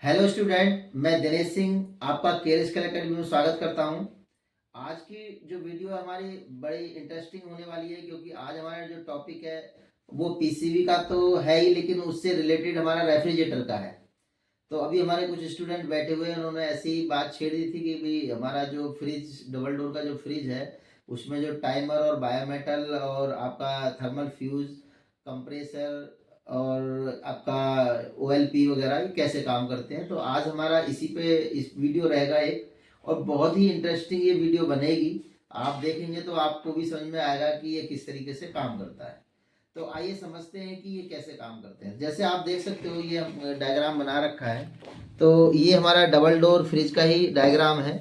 Hello student, मैं दिनेश सिंह आपका care skill academy में स्वागत करता हूं। आज की जो वीडियो है हमारी बड़ी इंटरेस्टिंग होने वाली है, क्योंकि आज हमारा जो टॉपिक है वो पीसीबी का तो है ही, लेकिन उससे रिलेटेड हमारा रेफ्रिजरेटर का है। तो अभी हमारे कुछ स्टूडेंट बैठे हुए हैं, उन्होंने ऐसी बात छेड़ दी थी कि भाई हमारा जो फ्रिज, डबल डोर का जो फ्रिज है, उसमें जो टाइमर और बायोमेटल और आपका थर्मल फ्यूज, कंप्रेसर और आपका ओएलपी वगैरह ये कैसे काम करते हैं। तो आज हमारा इसी पे इस वीडियो रहेगा एक, और बहुत ही इंटरेस्टिंग ये वीडियो बनेगी। आप देखेंगे तो आपको भी समझ में आएगा कि ये किस तरीके से काम करता है। तो आइए समझते हैं कि ये कैसे काम करते हैं। जैसे आप देख सकते हो, ये डायग्राम बना रखा है। तो ये हमारा डबल डोर फ्रिज का ही डायग्राम है।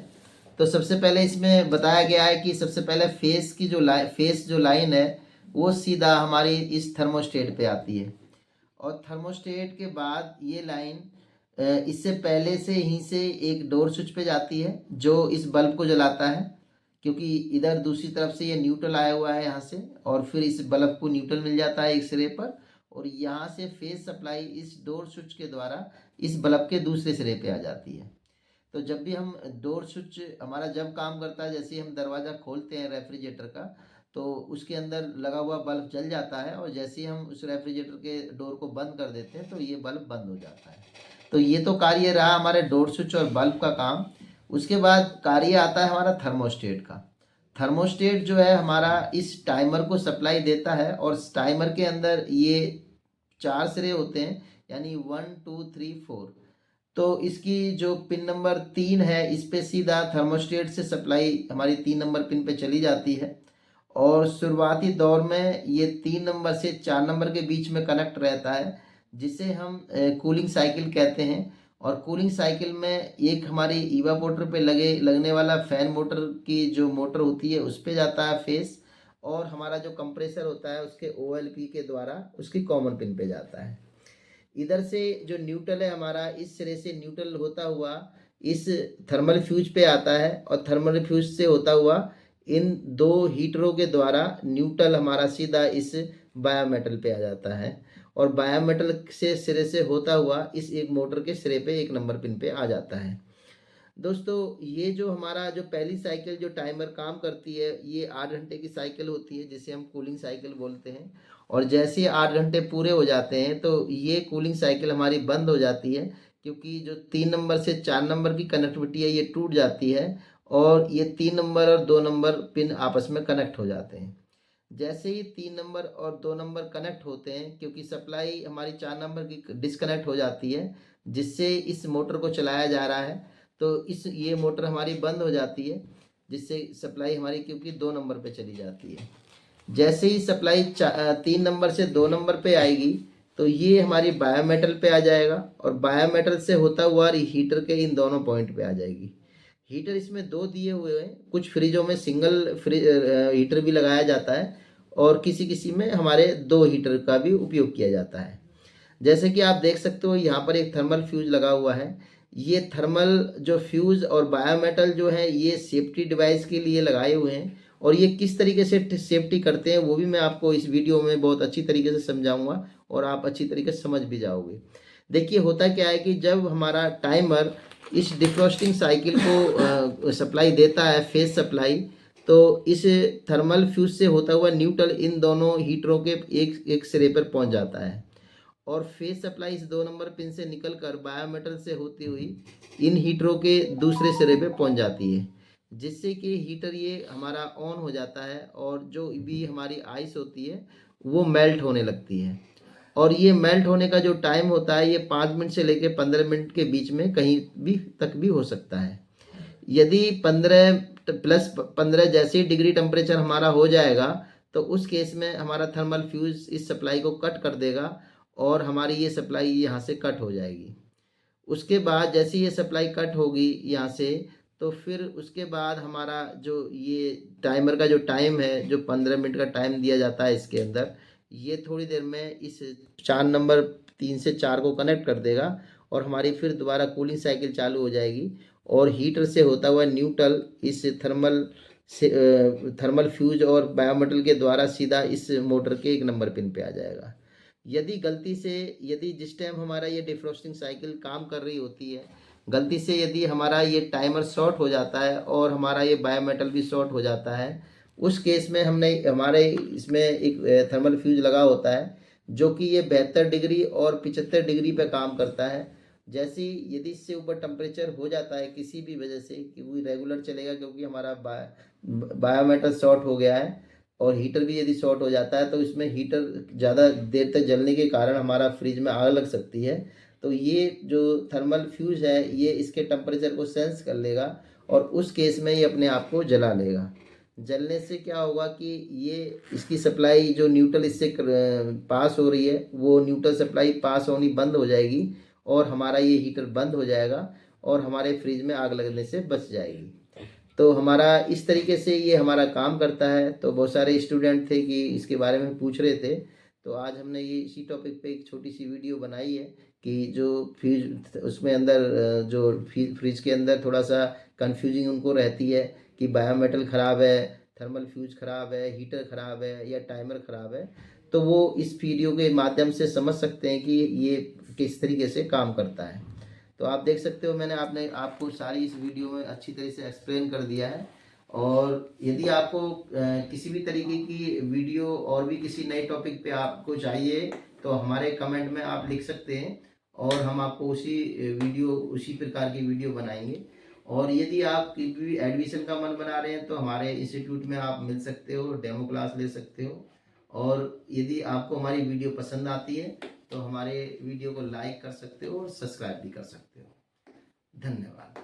तो सबसे पहले इसमें बताया गया है कि सबसे पहले फेस जो लाइन है वो सीधा हमारी इस थर्मोस्टेट पे आती है, और थर्मोस्टेट के बाद ये लाइन इससे पहले से एक डोर स्विच पे जाती है जो इस बल्ब को जलाता है, क्योंकि इधर दूसरी तरफ से ये न्यूट्रल आया हुआ है यहाँ से, और फिर इस बल्ब को न्यूट्रल मिल जाता है एक सिरे पर, और यहाँ से फेस सप्लाई इस डोर स्विच के द्वारा इस बल्ब के दूसरे सिरे पे आ जाती है। तो जब भी हम डोर स्विच हमारा जब काम करता है, जैसे ही हम दरवाज़ा खोलते हैं रेफ्रिजरेटर का, तो उसके अंदर लगा हुआ बल्ब जल जाता है, और जैसे ही हम उस रेफ्रिजरेटर के डोर को बंद कर देते हैं तो ये बल्ब बंद हो जाता है। तो ये तो कार्य रहा हमारे डोर स्विच और बल्ब का काम। उसके बाद कार्य आता है हमारा थर्मोस्टेट का। थर्मोस्टेट जो है हमारा इस टाइमर को सप्लाई देता है, और टाइमर के अंदर ये 4 सिरे होते हैं, यानी 1 2 3 4। तो इसकी जो पिन नंबर 3 है, इस पे सीधा थर्मोस्टेट से सप्लाई हमारी 3 नंबर पिन पे चली जाती है, और शुरुआती दौर में ये 3 नंबर से 4 नंबर के बीच में कनेक्ट रहता है, जिसे हम कूलिंग साइकिल कहते हैं। और कूलिंग साइकिल में एक हमारी इवापोरेटर पे लगने वाला फैन मोटर की जो मोटर होती है उस पे जाता है फेस, और हमारा जो कंप्रेसर होता है उसके ओएलपी के द्वारा उसकी कॉमन पिन पे जाता है। इधर से जो न्यूट्रल है हमारा, इस सिरे से न्यूट्रल होता हुआ इस थर्मल फ्यूज पे आता है, और थर्मल फ्यूज से होता हुआ इन दो हीटरों के द्वारा न्यूट्रल हमारा सीधा इस बायोमेटल पे आ जाता है, और बायोमेटल से सिरे से होता हुआ इस एक मोटर के सिरे पे एक नंबर पिन पे आ जाता है। दोस्तों, ये जो हमारा जो पहली साइकिल जो टाइमर काम करती है, ये 8 घंटे की साइकिल होती है, जिसे हम कूलिंग साइकिल बोलते हैं। और जैसे ही 8 घंटे पूरे हो जाते हैं तो ये कूलिंग साइकिल हमारी बंद हो जाती है, क्योंकि जो 3 नंबर से 4 नंबर की कनेक्टिविटी है ये टूट जाती है, और ये 3 नंबर और 2 नंबर पिन आपस में कनेक्ट हो जाते हैं। जैसे ही 3 नंबर और 2 नंबर कनेक्ट होते हैं, क्योंकि सप्लाई हमारी 4 नंबर की डिस्कनेक्ट हो जाती है, जिससे इस मोटर को चलाया जा रहा है, तो इस ये मोटर हमारी बंद हो जाती है, जिससे सप्लाई हमारी क्योंकि 2 नंबर पे चली जाती है। जैसे ही सप्लाई 3 नंबर से 2 नंबर पे आएगी, तो ये हमारी बायोमेटल पे आ जाएगा, और बायोमेटल से होता हुआ हीटर के इन दोनों पॉइंट पे आ जाएगी। हीटर इसमें 2 दिए हुए हैं, कुछ फ्रिजों में सिंगल हीटर भी लगाया जाता है, और किसी किसी में हमारे 2 हीटर का भी उपयोग किया जाता है। जैसे कि आप देख सकते हो यहाँ पर एक थर्मल फ्यूज लगा हुआ है। ये थर्मल जो फ्यूज और बायोमेटल जो है ये सेफ्टी डिवाइस के लिए लगाए हुए हैं, और ये किस तरीके से सेफ्टी करते हैं वो भी मैं आपको इस वीडियो में बहुत अच्छी तरीके से समझाऊंगा, और आप अच्छी तरीके से समझ भी जाओगे। देखिए, होता क्या है कि जब हमारा टाइमर इस डिफ्रॉस्टिंग साइकिल को सप्लाई देता है, फेस सप्लाई, तो इस थर्मल फ्यूज से होता हुआ न्यूट्रल इन दोनों हीटरों के एक एक सिरे पर पहुंच जाता है, और फेस सप्लाई इस 2 नंबर पिन से निकलकर बायोमेटल से होती हुई इन हीटरों के दूसरे सिरे पे पहुंच जाती है, जिससे कि हीटर ये हमारा ऑन हो जाता है, और जो भी हमारी आइस होती है वो मेल्ट होने लगती है। और ये मेल्ट होने का जो टाइम होता है ये 5 मिनट से लेकर 15 मिनट के बीच में कहीं भी तक भी हो सकता है। यदि 15 जैसे ही डिग्री टेम्परेचर हमारा हो जाएगा, तो उस केस में हमारा थर्मल फ्यूज इस सप्लाई को कट कर देगा, और हमारी ये सप्लाई यहाँ से कट हो जाएगी। उसके बाद जैसे ये सप्लाई कट होगी यहाँ से, तो फिर उसके बाद हमारा जो ये टाइमर का जो टाइम है, जो 15 मिनट का टाइम दिया जाता है इसके अंदर, ये थोड़ी देर में इस 4 नंबर 3 से 4 को कनेक्ट कर देगा, और हमारी फिर दोबारा कूलिंग साइकिल चालू हो जाएगी, और हीटर से होता हुआ न्यूट्रल इस थर्मल फ्यूज और बायोमेटल के द्वारा सीधा इस मोटर के एक नंबर पिन पे आ जाएगा, यदि गलती से यदि जिस टाइम हमारा ये डिफ्रोस्टिंग साइकिल काम कर रही होती है, गलती से यदि हमारा ये टाइमर शॉर्ट हो जाता है और हमारा ये बायोमेटल भी शॉर्ट हो जाता है, उस केस में हमने हमारे इसमें एक थर्मल फ्यूज लगा होता है जो कि ये 72 डिग्री और 75 डिग्री पे काम करता है। जैसे ही यदि इससे ऊपर टेम्परेचर हो जाता है किसी भी वजह से, कि वो रेगुलर चलेगा क्योंकि हमारा बायोमेटल शॉर्ट हो गया है, और हीटर भी यदि शॉर्ट हो जाता है तो इसमें हीटर ज़्यादा देर तक जलने के कारण हमारा फ्रिज में आग लग सकती है। तो ये जो थर्मल फ्यूज है ये इसके टेम्परेचर को सेंस कर लेगा और उस केस में ये अपने आप को जला लेगा। जलने से क्या होगा कि ये इसकी सप्लाई जो न्यूट्रल इससे पास हो रही है वो न्यूट्रल सप्लाई पास होनी बंद हो जाएगी और हमारा ये हीटर बंद हो जाएगा और हमारे फ्रिज में आग लगने से बच जाएगी। तो हमारा इस तरीके से ये हमारा काम करता है। तो बहुत सारे स्टूडेंट थे कि इसके बारे में पूछ रहे थे, तो आज हमने ये इसी टॉपिक पे एक छोटी सी वीडियो बनाई है कि जो फ्यूज उसमें अंदर जो फ्रिज के अंदर थोड़ा सा कंफ्यूजिंग उनको रहती है कि बायोमेटल ख़राब है, थर्मल फ्यूज ख़राब है, हीटर ख़राब है या टाइमर ख़राब है, तो वो इस वीडियो के माध्यम से समझ सकते हैं कि ये किस तरीके से काम करता है। तो आप देख सकते हो मैंने आपको सारी इस वीडियो में अच्छी तरह से एक्सप्लेन कर दिया है। और यदि आपको किसी भी तरीके की वीडियो और भी किसी नए टॉपिक पे आपको चाहिए तो हमारे कमेंट में आप लिख सकते हैं और हम आपको उसी प्रकार की वीडियो बनाएंगे। और यदि आप भी एडमिशन का मन बना रहे हैं तो हमारे इंस्टीट्यूट में आप मिल सकते हो, डेमो क्लास ले सकते हो। और यदि आपको हमारी वीडियो पसंद आती है तो हमारे वीडियो को लाइक कर सकते हो और सब्सक्राइब भी कर सकते हो। धन्यवाद।